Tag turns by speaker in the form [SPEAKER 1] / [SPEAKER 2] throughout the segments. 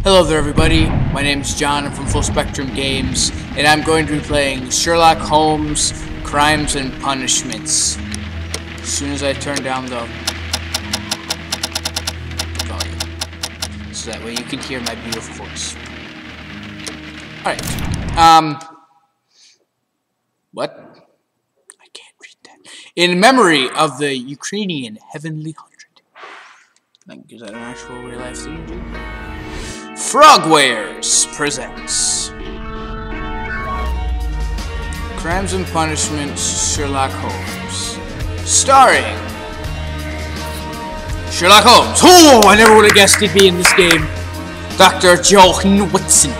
[SPEAKER 1] Hello there everybody, my name is John, I'm from Full Spectrum Games, and I'm going to be playing Sherlock Holmes, Crimes and Punishments. As soon as I turn down the volume, so that way you can hear my beautiful voice. Alright, what? I can't read that. In memory of the Ukrainian Heavenly Hundred. Like, is that an actual real life thing, dude? Frogwares presents Crimes and Punishments Sherlock Holmes. Starring Sherlock Holmes. Oh, I never would have guessed he'd be in this game. Dr. Johan Watson.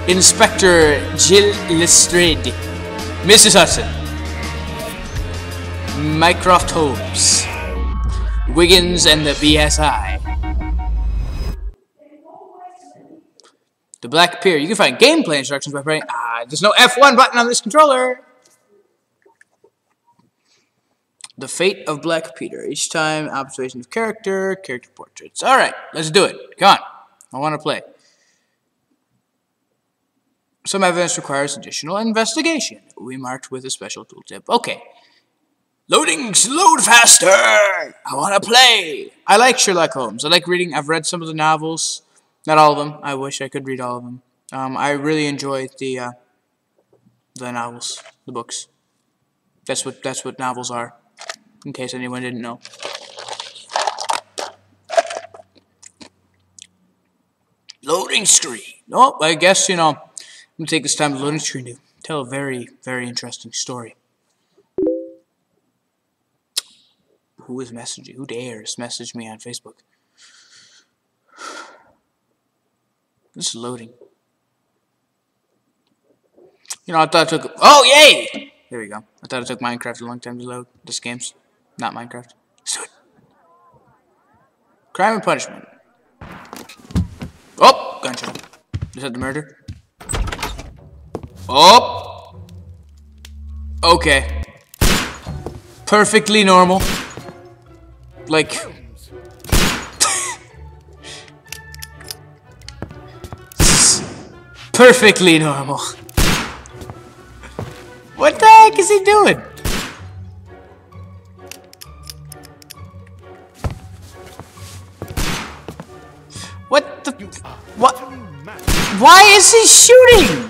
[SPEAKER 1] Inspector Jill Lestrade. Mrs. Hudson. Mycroft Holmes. Wiggins and the BSI. The Black Peer. You can find gameplay instructions by pressing. There's no F1 button on this controller. The Fate of Black Peter. Each time, observation of character portraits. Alright, let's do it. Come on. I want to play. Some evidence requires additional investigation. We marked with a special tooltip. Okay. Load faster! I want to play! I like Sherlock Holmes. I like reading. I've read some of the novels. Not all of them. I wish I could read all of them. I really enjoy the novels, the books. That's what novels are. In case anyone didn't know. Loading screen. Oh, I guess I'm gonna take this time to loading screen to tell a very, very interesting story. Who is messaging? Who dares message me on Facebook? This is loading. I thought it took... Oh, yay! There we go. I thought it took Minecraft a long time to load. This game's not Minecraft. Let's do it. Crime and Punishment. Oh! Gunshot. Is that the murder? Oh! Okay. Perfectly normal. Like... Perfectly normal. What the heck is he doing? What the... What? Why is he shooting?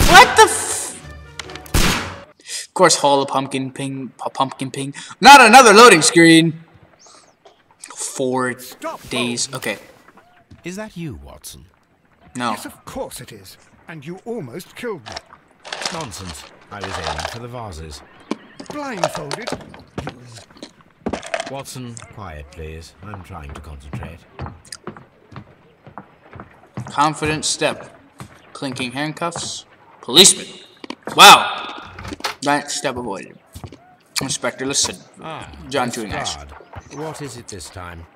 [SPEAKER 1] What the f... Of course, Hall of Pumpkin Ping. Not another loading screen. 4 days. Okay.
[SPEAKER 2] Is that you, Watson?
[SPEAKER 1] No.
[SPEAKER 3] Yes, of course it is. And you almost killed me.
[SPEAKER 2] Nonsense. I was aiming for the vases.
[SPEAKER 3] Blindfolded.
[SPEAKER 2] Watson, quiet, please. I'm trying to concentrate.
[SPEAKER 1] Confident step. Clinking handcuffs. Policeman. Wow. That step avoided. Inspector, listen. John chewing ash.
[SPEAKER 2] What is it this time?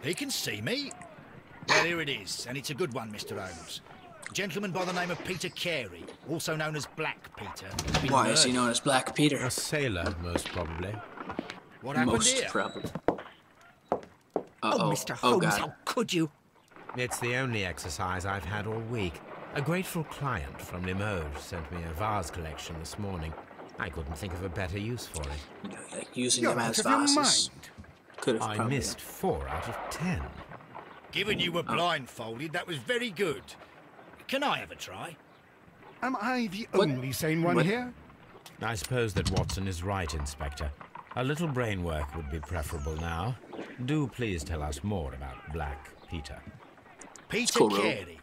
[SPEAKER 4] He can see me. Well, here it is, and it's a good one, Mr. Holmes. A gentleman by the name of Peter Carey, also known as Black Peter.
[SPEAKER 1] Why is he known as Black Peter?
[SPEAKER 2] A sailor, most probably.
[SPEAKER 4] What happened
[SPEAKER 1] Most
[SPEAKER 4] here?
[SPEAKER 1] probably.
[SPEAKER 4] Oh, Mr. Holmes,
[SPEAKER 1] God.
[SPEAKER 4] how could you?
[SPEAKER 2] It's the only exercise I've had all week. A grateful client from Limoges sent me a vase collection this morning. I couldn't think of a better use for it.
[SPEAKER 1] Like using
[SPEAKER 3] You're
[SPEAKER 1] them
[SPEAKER 3] out
[SPEAKER 1] as
[SPEAKER 3] of your
[SPEAKER 1] vases.
[SPEAKER 3] mind.
[SPEAKER 1] Could have
[SPEAKER 2] I
[SPEAKER 1] probably.
[SPEAKER 2] missed 4 out of 10.
[SPEAKER 4] Given you were blindfolded, that was very good. Can I have a try?
[SPEAKER 3] Am I the
[SPEAKER 1] What?
[SPEAKER 3] only sane one
[SPEAKER 1] What?
[SPEAKER 3] here?
[SPEAKER 2] I suppose that Watson is right, Inspector. A little brain work would be preferable now. Do please tell us more about Black Peter.
[SPEAKER 4] Peter
[SPEAKER 1] cool, Ro.
[SPEAKER 4] Carey,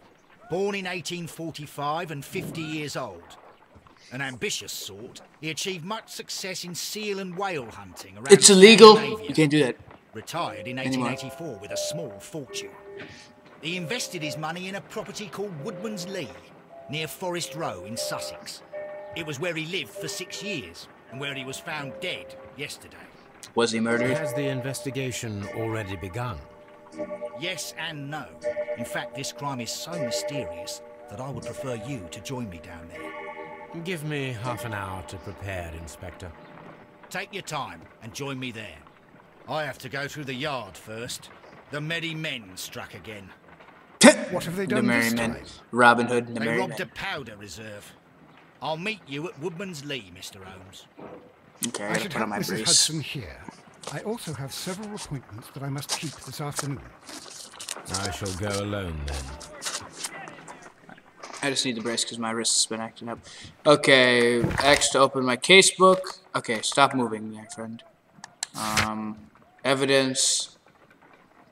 [SPEAKER 4] born in 1845 and 50 years old. An ambitious sort, he achieved much success in seal and whale hunting around
[SPEAKER 1] It's illegal.
[SPEAKER 4] Scandinavia.
[SPEAKER 1] You can't do that.
[SPEAKER 4] Retired in 1884 with a small fortune. He invested his money in a property called Woodman's Lee, near Forest Row in Sussex. It was where he lived for 6 years, and where he was found dead yesterday.
[SPEAKER 1] Was he murdered?
[SPEAKER 2] Has the investigation already begun?
[SPEAKER 4] Yes and no. In fact, this crime is so mysterious that I would prefer you to join me down there.
[SPEAKER 2] Give me half an hour to prepare, Inspector.
[SPEAKER 4] Take your time and join me there. I have to go through the yard first. The Medi Men struck again.
[SPEAKER 3] What have they
[SPEAKER 1] The
[SPEAKER 3] done
[SPEAKER 1] Merry
[SPEAKER 3] this
[SPEAKER 1] Men.
[SPEAKER 3] time?
[SPEAKER 1] Robin Hood and the
[SPEAKER 4] They
[SPEAKER 1] Merry
[SPEAKER 4] robbed a
[SPEAKER 1] Men.
[SPEAKER 4] powder reserve. I'll meet you at Woodman's Lee, Mr. Holmes.
[SPEAKER 1] Okay, I
[SPEAKER 3] I
[SPEAKER 1] gotta
[SPEAKER 3] should
[SPEAKER 1] put on
[SPEAKER 3] have
[SPEAKER 1] my
[SPEAKER 3] Mrs.
[SPEAKER 1] brace.
[SPEAKER 3] Hudson here. I also have several appointments that I must keep this afternoon.
[SPEAKER 2] I shall go alone then.
[SPEAKER 1] I just need the brace because my wrist has been acting up. Okay, X to open my casebook. Okay, stop moving there, friend. Evidence.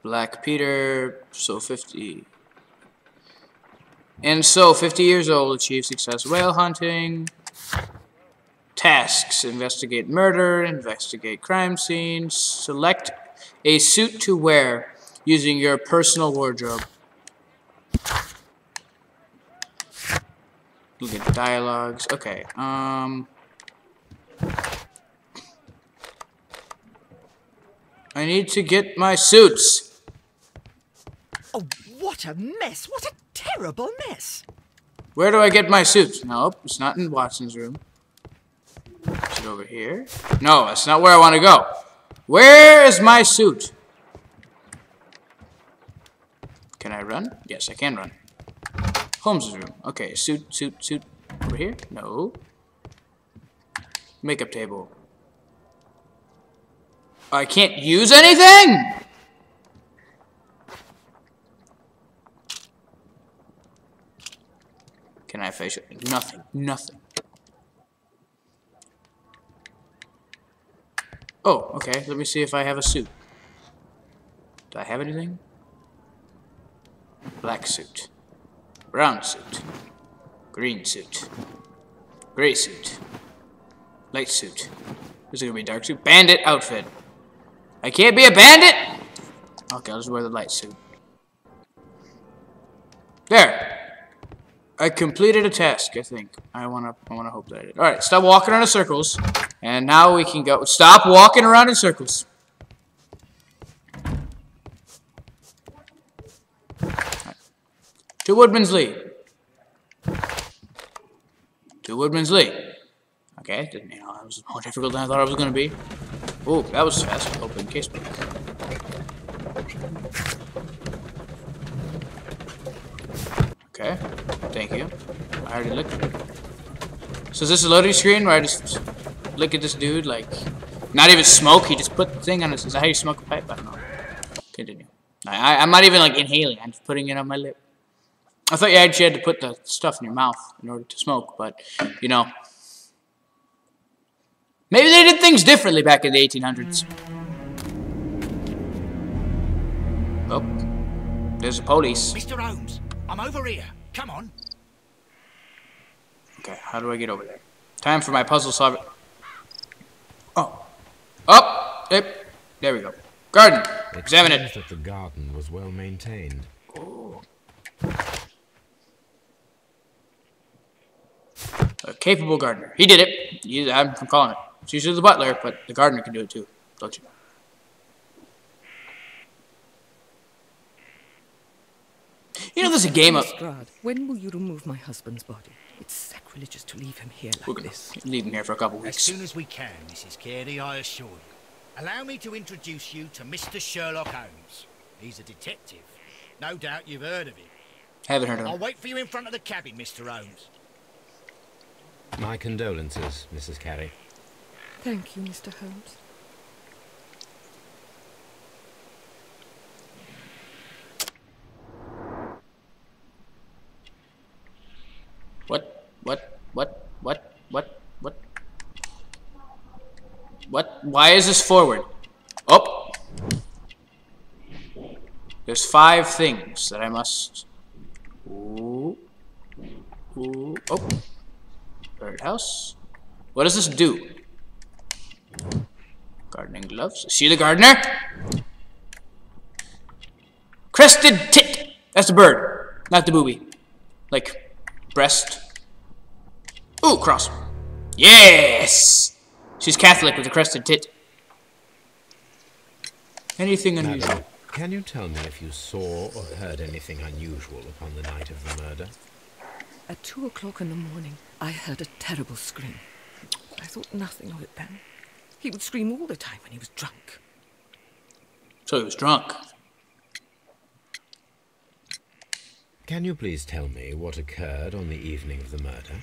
[SPEAKER 1] Black Peter. So 50. And so, 50 years old, achieved success whale hunting. Tasks. Investigate murder. Investigate crime scenes. Select a suit to wear using your personal wardrobe. Look at dialogues. Okay, I need to get my suits.
[SPEAKER 5] Oh, what a mess! What a terrible mess!
[SPEAKER 1] Where do I get my suits? Nope, it's not in Watson's room. Is it over here? No, that's not where I want to go. Where is my suit? Can I run? Yes, I can run. Holmes' room. Okay, suit. Over here? No. Makeup table. I can't use anything? Can I facial? Nothing. Oh, okay. Let me see if I have a suit. Do I have anything? Black suit. Brown suit. Green suit. Gray suit. Light suit. This is gonna be dark suit. Bandit outfit. I can't be a bandit! Okay, I'll just wear the light suit. There! I completed a task, I think. I wanna hope that I did. Alright, stop walking around in circles. And now we can go. Stop walking around in circles. Right. To Woodman's Lee. To Woodman's Lee. Okay, didn't you know that was more difficult than I thought it was gonna be. Oh, that was fast. Open casebook. Okay, thank you. I already looked. So is this a loading screen where I just look at this dude like, not even smoke? He just put the thing on his. Is that how you smoke a pipe? I don't know. Continue. I'm not even like inhaling. I'm just putting it on my lip. I thought you actually had to put the stuff in your mouth in order to smoke, but you know. Maybe they did things differently back in the 1800s. Oh, there's the police.
[SPEAKER 4] Mr. Holmes, I'm over here. Come on.
[SPEAKER 1] Okay, how do I get over there? Time for my puzzle solver. Oh. Up! Yep. There we go. Garden. Examine it.
[SPEAKER 2] Seems that the garden was well maintained.
[SPEAKER 1] Oh. A capable gardener. He did it. I'm calling it. It's usually the butler, but the gardener can do it too. Don't you know? You know, there's a game of...
[SPEAKER 5] Lestrade, when will you remove my husband's body? It's sacrilegious to leave him here
[SPEAKER 1] We're
[SPEAKER 5] like
[SPEAKER 1] gonna
[SPEAKER 5] this.
[SPEAKER 1] leave him here for a couple
[SPEAKER 4] As
[SPEAKER 1] weeks.
[SPEAKER 4] soon as we can, Mrs. Carey, I assure you. Allow me to introduce you to Mr. Sherlock Holmes. He's a detective. No doubt you've heard of him.
[SPEAKER 1] Haven't heard of
[SPEAKER 4] I'll
[SPEAKER 1] him.
[SPEAKER 4] wait for you in front of the cabin, Mr. Holmes.
[SPEAKER 2] My condolences, Mrs. Carey.
[SPEAKER 5] Thank you, Mr. Holmes.
[SPEAKER 1] What? Why is this forward? Oh! There's 5 things that I must... Ooh. Ooh. Oh. Birdhouse. What does this do? Gardening gloves. See the gardener? Crested tit. That's the bird, not the booby. Like, breast. Ooh, cross. Yes! She's Catholic with a crested tit. Anything unusual?
[SPEAKER 2] Madam, can you tell me if you saw or heard anything unusual upon the night of the murder?
[SPEAKER 5] At 2 o'clock in the morning, I heard a terrible scream. I thought nothing of it then. He would scream all the time when he was drunk.
[SPEAKER 1] So he was drunk.
[SPEAKER 2] Can you please tell me what occurred on the evening of the murder?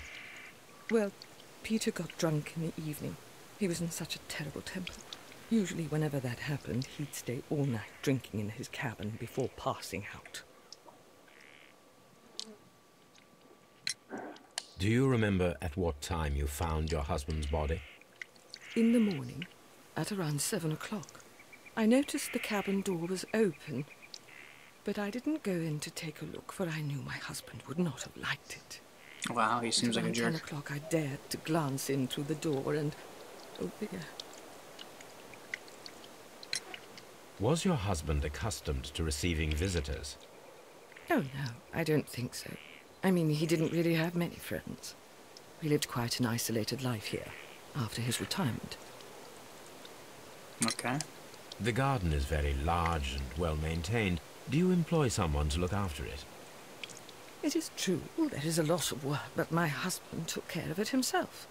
[SPEAKER 5] Well, Peter got drunk in the evening. He was in such a terrible temper. Usually whenever that happened, he'd stay all night drinking in his cabin before passing out.
[SPEAKER 2] Do you remember at what time you found your husband's body?
[SPEAKER 5] In the morning, at around 7 o'clock, I noticed the cabin door was open, but I didn't go in to take a look, for I knew my husband would not have liked it.
[SPEAKER 1] Wow, he seems like a jerk.
[SPEAKER 5] At 10 o'clock, I dared to glance in through the door and... oh dear.
[SPEAKER 2] Was your husband accustomed to receiving visitors?
[SPEAKER 5] Oh, no, I don't think so. I mean, he didn't really have many friends. He lived quite an isolated life here, after his retirement.
[SPEAKER 1] Okay.
[SPEAKER 2] The garden is very large and well maintained. Do you employ someone to look after it?
[SPEAKER 5] It is true, there is a lot of work, but my husband took care of it himself.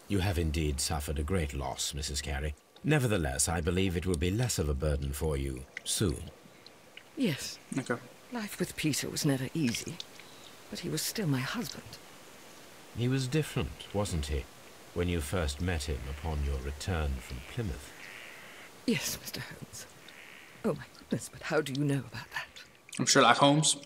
[SPEAKER 2] You have indeed suffered a great loss, Mrs. Carey. Nevertheless, I believe it will be less of a burden for you soon.
[SPEAKER 5] Yes.
[SPEAKER 1] Okay.
[SPEAKER 5] Life with Peter was never easy, but he was still my husband.
[SPEAKER 2] He was different, wasn't he, when you first met him upon your return from Plymouth?
[SPEAKER 5] Yes, Mr. Holmes. Oh, my goodness, but how do you know about that?
[SPEAKER 1] I'm Sherlock Holmes.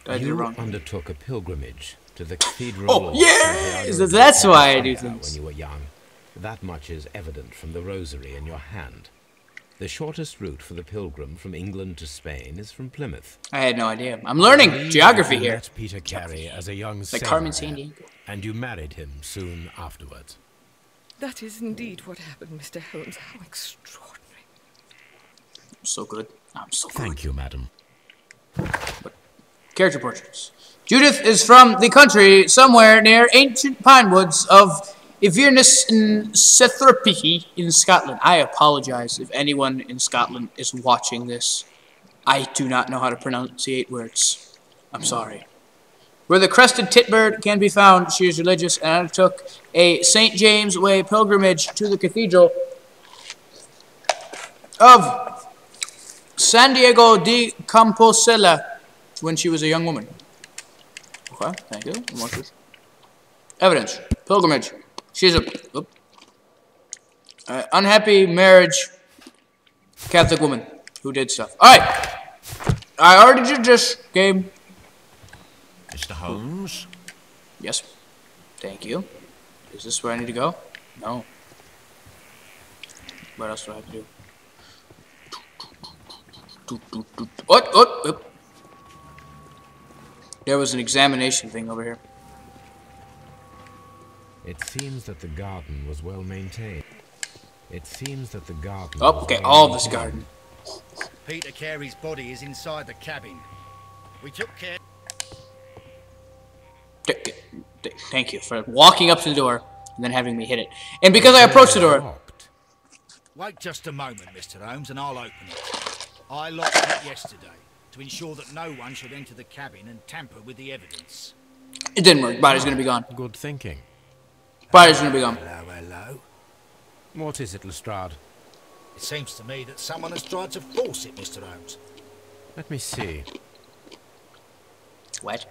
[SPEAKER 2] You undertook a pilgrimage to the cathedral.
[SPEAKER 1] Oh, yes! That's why I do things.
[SPEAKER 2] When you were young. That much is evident from the rosary in your hand. The shortest route for the pilgrim from England to Spain is from Plymouth.
[SPEAKER 1] I had no idea. I'm learning geography here.
[SPEAKER 2] You met Peter Carey as a young
[SPEAKER 1] like Carmen Sandiego.
[SPEAKER 2] And you married him soon afterwards.
[SPEAKER 5] That is indeed what happened, Mr. Holmes. How extraordinary.
[SPEAKER 1] I'm so good. I'm so good.
[SPEAKER 2] Thank you, madam.
[SPEAKER 1] But character portraits. Judith is from the country somewhere near ancient pine woods of Inverness in Setherpichy in Scotland. I apologize if anyone in Scotland is watching this. I do not know how to pronunciate words. I'm sorry. Where the crested titbird can be found, she is religious and undertook a St. James Way pilgrimage to the cathedral of San Diego de Compostela when she was a young woman. Okay, thank you. Evidence. Pilgrimage. She's a unhappy marriage Catholic woman who did stuff. Alright. I already did this game.
[SPEAKER 6] Mr. Holmes?
[SPEAKER 1] Yes. Thank you. Is this where I need to go? No. What else do I have to do? What? There was an examination thing over here.
[SPEAKER 2] It seems that the garden was well maintained.
[SPEAKER 1] Oh, okay, all of this garden.
[SPEAKER 4] Peter Carey's body is inside the cabin. We took care...
[SPEAKER 1] Thank you for walking up to the door and then having me hit it. And because I approached the door...
[SPEAKER 4] Wait just a moment, Mr. Holmes, and I'll open it. I locked it yesterday to ensure that no one should enter the cabin and tamper with the evidence.
[SPEAKER 1] It didn't work. Body's gonna be gone.
[SPEAKER 2] Good thinking.
[SPEAKER 1] Body's gonna be gone.
[SPEAKER 4] Hello.
[SPEAKER 2] What is it, Lestrade?
[SPEAKER 4] It seems to me that someone has tried to force it, Mr. Holmes.
[SPEAKER 2] Let me see.
[SPEAKER 1] What?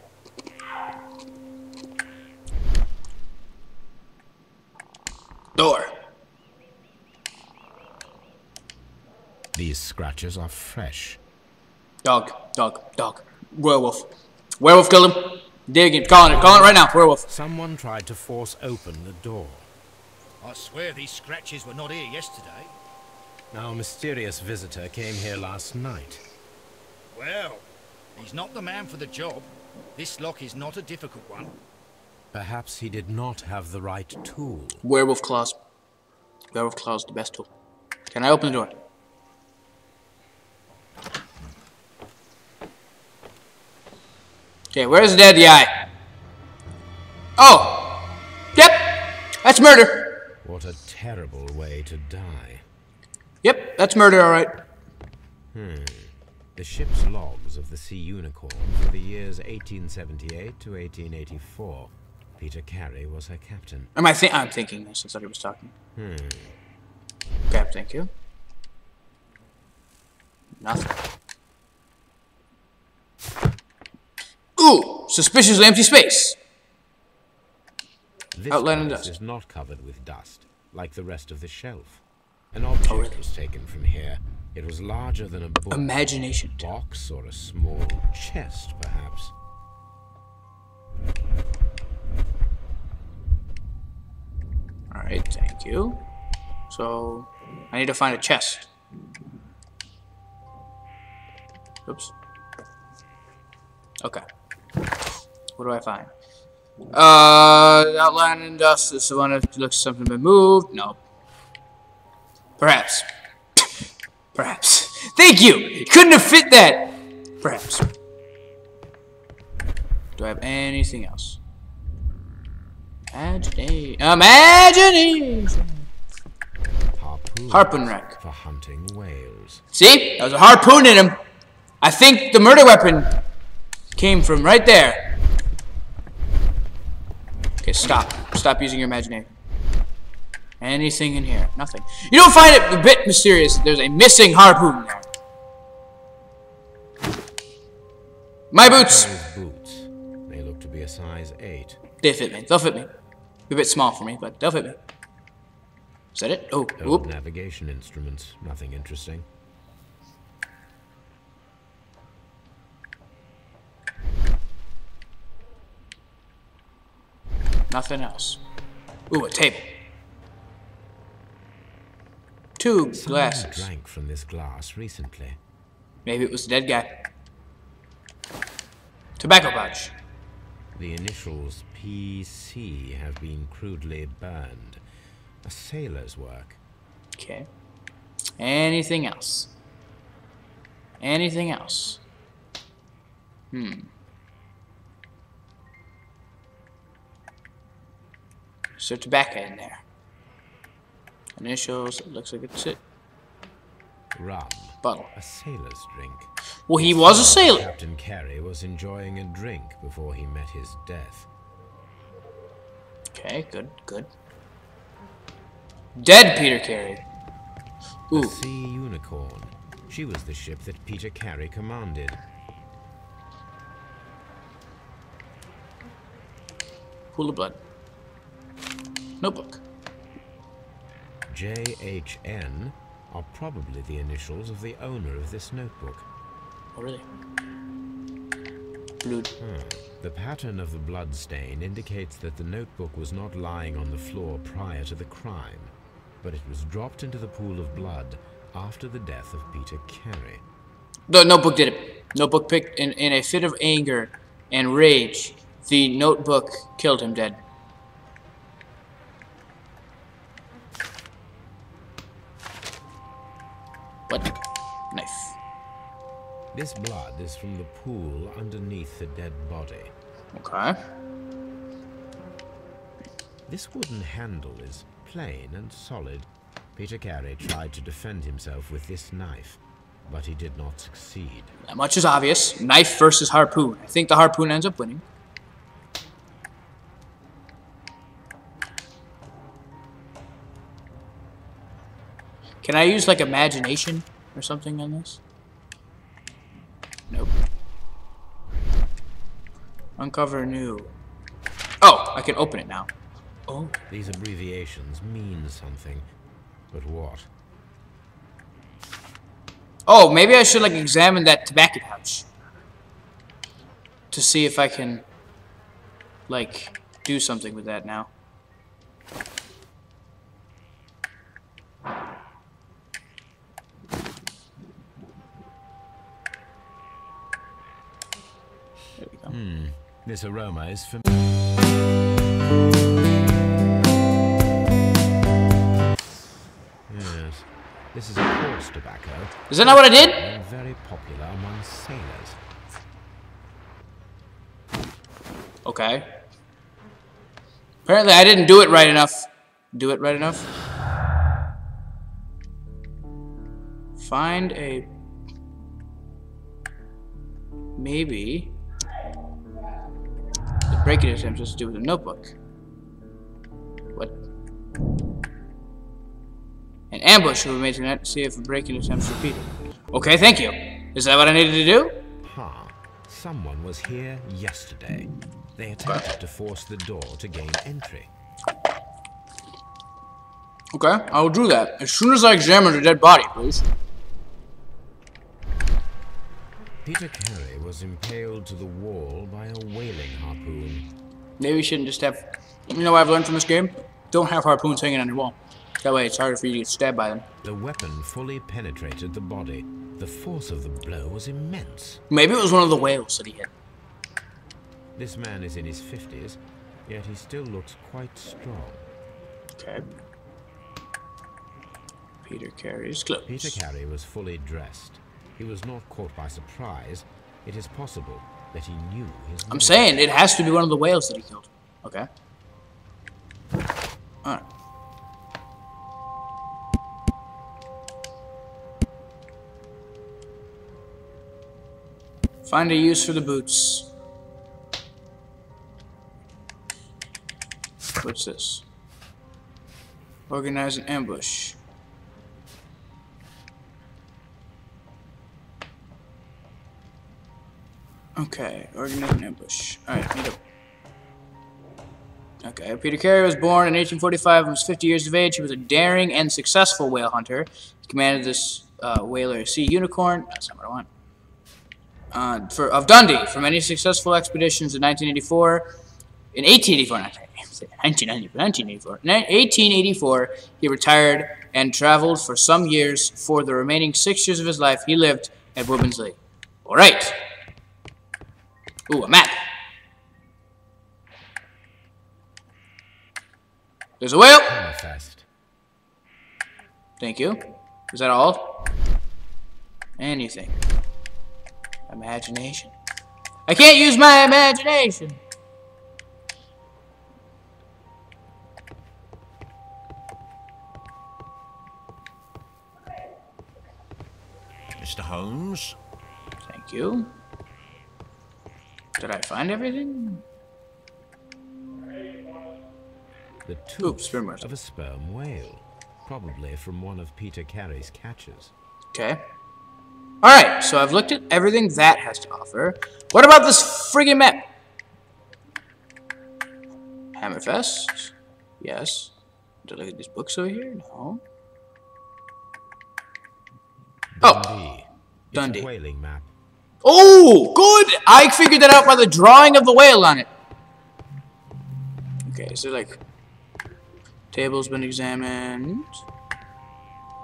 [SPEAKER 1] Door.
[SPEAKER 2] These scratches are fresh.
[SPEAKER 1] Dog. Werewolf. Werewolf killed him. Dig him. Calling it right now. Werewolf.
[SPEAKER 2] Someone tried to force open the door.
[SPEAKER 4] I swear these scratches were not here yesterday.
[SPEAKER 2] Our mysterious visitor came here last night.
[SPEAKER 4] Well, he's not the man for the job. This lock is not a difficult one.
[SPEAKER 2] Perhaps he did not have the right tool.
[SPEAKER 1] Werewolf claws. Werewolf claws, the best tool. Can I open the door? Okay, where's the dead guy? Oh! Yep! That's murder!
[SPEAKER 2] What a terrible way to die.
[SPEAKER 1] Yep, that's murder, alright.
[SPEAKER 2] The ship's logs of the Sea Unicorn for the years 1878 to 1884. Peter Carey was her captain.
[SPEAKER 1] I'm thinking this. I thought he was talking. Okay, thank you. Nothing. Ooh! Suspiciously empty space!
[SPEAKER 2] This
[SPEAKER 1] Outline and
[SPEAKER 2] place
[SPEAKER 1] dust.
[SPEAKER 2] is not covered with dust, like the rest of the shelf. An object
[SPEAKER 1] really?
[SPEAKER 2] was taken from here. It was larger than a book.
[SPEAKER 1] Imagination.
[SPEAKER 2] A box or a small chest, perhaps.
[SPEAKER 1] Alright, thank you. So, I need to find a chest. Oops. Okay. What do I find? Outline and dust. This is the one that looks something been moved. No. Perhaps. Perhaps. Thank you! Couldn't have fit that! Perhaps. Do I have anything else? Imagination! Harpoon rack.
[SPEAKER 2] For hunting whales.
[SPEAKER 1] See? That was a harpoon in him. I think the murder weapon came from right there. Okay, stop. Stop using your imagination. Anything in here? Nothing. You don't find it a bit mysterious that there's a missing harpoon there? My boots!
[SPEAKER 2] Those boots. They look to be a size 8.
[SPEAKER 1] They fit me. They'll fit me. A bit small for me, but they'll fit me. Is that it? Oh,
[SPEAKER 2] Old
[SPEAKER 1] whoop.
[SPEAKER 2] navigation instruments. Nothing interesting.
[SPEAKER 1] Nothing else. Ooh, a table. 2
[SPEAKER 2] Someone
[SPEAKER 1] glasses.
[SPEAKER 2] drank from this glass recently.
[SPEAKER 1] Maybe it was the dead guy. Tobacco pouch.
[SPEAKER 2] The initials PC have been crudely burned. A sailor's work.
[SPEAKER 1] Okay. Anything else? Anything else? Is there tobacco in there? Initials, it looks like it's it.
[SPEAKER 2] Rum.
[SPEAKER 1] Bottle.
[SPEAKER 2] A sailor's drink.
[SPEAKER 1] Well, he was a sailor.
[SPEAKER 2] Captain Carey was enjoying a drink before he met his death.
[SPEAKER 1] Okay, good, good. Dead Peter Carey.
[SPEAKER 2] The
[SPEAKER 1] Ooh,
[SPEAKER 2] Sea Unicorn. She was the ship that Peter Carey commanded.
[SPEAKER 1] pool of blood. Notebook.
[SPEAKER 2] JHN are probably the initials of the owner of this notebook.
[SPEAKER 1] Oh, really? Blood.
[SPEAKER 2] The pattern of the blood stain indicates that the notebook was not lying on the floor prior to the crime, but it was dropped into the pool of blood after the death of Peter Carey.
[SPEAKER 1] The notebook did it. Notebook picked in a fit of anger and rage. The notebook killed him dead. What? Knife.
[SPEAKER 2] This blood is from the pool underneath the dead body.
[SPEAKER 1] Okay.
[SPEAKER 2] This wooden handle is plain and solid. Peter Carey tried to defend himself with this knife, but he did not succeed.
[SPEAKER 1] That much is obvious. Knife versus harpoon. I think the harpoon ends up winning. Can I use, like, imagination or something on this? Nope. Uncover new. Oh, I can open it now. Oh.
[SPEAKER 2] These abbreviations mean something, but what?
[SPEAKER 1] Oh, maybe I should, like, examine that tobacco pouch. To see if I can, like, do something with that now. There we go.
[SPEAKER 2] This aroma is familiar. Yes, this is a coarse tobacco.
[SPEAKER 1] Is that not what I did?
[SPEAKER 2] And very popular among sailors.
[SPEAKER 1] Okay. Apparently I didn't do it right enough. Do it right enough? Find a... Maybe... The Break-in attempt has to do with a notebook. What? An ambush will be made tonight to see if a break-in attempts repeated. Okay, thank you. Is that what I needed to do?
[SPEAKER 2] Someone was here yesterday. They attempted to force the door to gain entry.
[SPEAKER 1] Okay, I will do that as soon as I examine the dead body, please.
[SPEAKER 2] Peter Carey was impaled to the wall by a whaling harpoon.
[SPEAKER 1] Maybe we shouldn't just have... You know what I've learned from this game? Don't have harpoons hanging on your wall. That way it's harder for you to get stabbed by them.
[SPEAKER 2] The weapon fully penetrated the body. The force of the blow was immense.
[SPEAKER 1] Maybe it was one of the whales that he hit.
[SPEAKER 2] This man is in his 50s, yet he still looks quite strong.
[SPEAKER 1] Okay. Peter Carey's clothes.
[SPEAKER 2] Peter Carey was fully dressed. He was not caught by surprise. It is possible that he knew his...
[SPEAKER 1] I'm saying it has to be one of the whales that he killed. Okay. Alright. Find a use for the boots. What's this? Organize an ambush. Okay, organize an ambush. Alright, meet up. Okay, Peter Carey was born in 1845 and was 50 years of age. He was a daring and successful whale hunter. He commanded this whaler Sea Unicorn. That's not what I want. Of Dundee for many successful expeditions in 1984. In 1884, he retired and traveled for some years. For the remaining 6 years of his life, he lived at Woodman's Lee. All right. Ooh, a map. There's a whale. Thank you. Is that all? Anything. Imagination. I can't use my imagination.
[SPEAKER 6] Mr. Holmes?
[SPEAKER 1] Thank you. Did I find everything?
[SPEAKER 2] The tooth of a sperm whale, probably from one of Peter Carey's catches.
[SPEAKER 1] Okay. Alright, so I've looked at everything that has to offer. What about this friggin' map? Hammerfest? Yes. Did I look at these books over here? No.
[SPEAKER 2] Dundee.
[SPEAKER 1] Dundee.
[SPEAKER 2] It's a whaling map.
[SPEAKER 1] Oh, good! I figured that out by the drawing of the whale on it. Okay, so like... Table's been examined.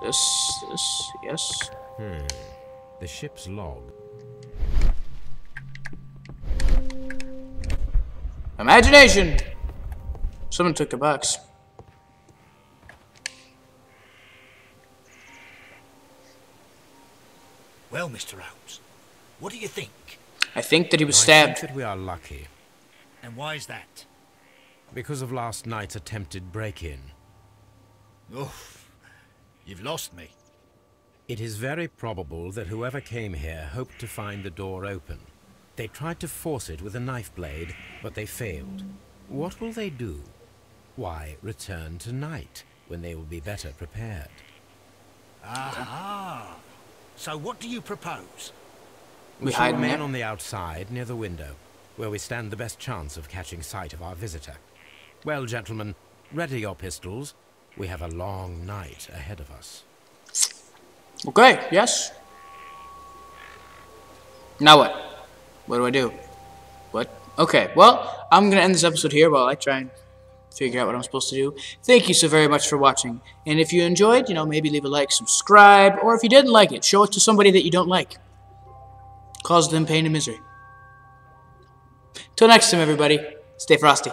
[SPEAKER 1] This, yes.
[SPEAKER 2] The ship's log.
[SPEAKER 1] Imagination! Someone took the box.
[SPEAKER 4] Well, Mr. Holmes, what do you think?
[SPEAKER 1] I think that he was
[SPEAKER 2] I
[SPEAKER 1] stabbed.
[SPEAKER 2] think that we are lucky.
[SPEAKER 4] And why is that?
[SPEAKER 2] Because of last night's attempted break-in.
[SPEAKER 4] Oof, you've lost me.
[SPEAKER 2] It is very probable that whoever came here hoped to find the door open. They tried to force it with a knife blade, but they failed. What will they do? Why, return tonight, when they will be better prepared.
[SPEAKER 4] Aha! So what do you propose?
[SPEAKER 2] We shall remain on the outside, near the window, where we stand the best chance of catching sight of our visitor. Well, gentlemen, ready your pistols. We have a long night ahead of us.
[SPEAKER 1] Okay, yes. Now what? What do I do? What? Okay, well, I'm going to end this episode here while I try and figure out what I'm supposed to do. Thank you so very much for watching. And if you enjoyed, maybe leave a like, subscribe, or if you didn't like it, show it to somebody that you don't like. Cause them pain and misery. Till next time, everybody, stay frosty.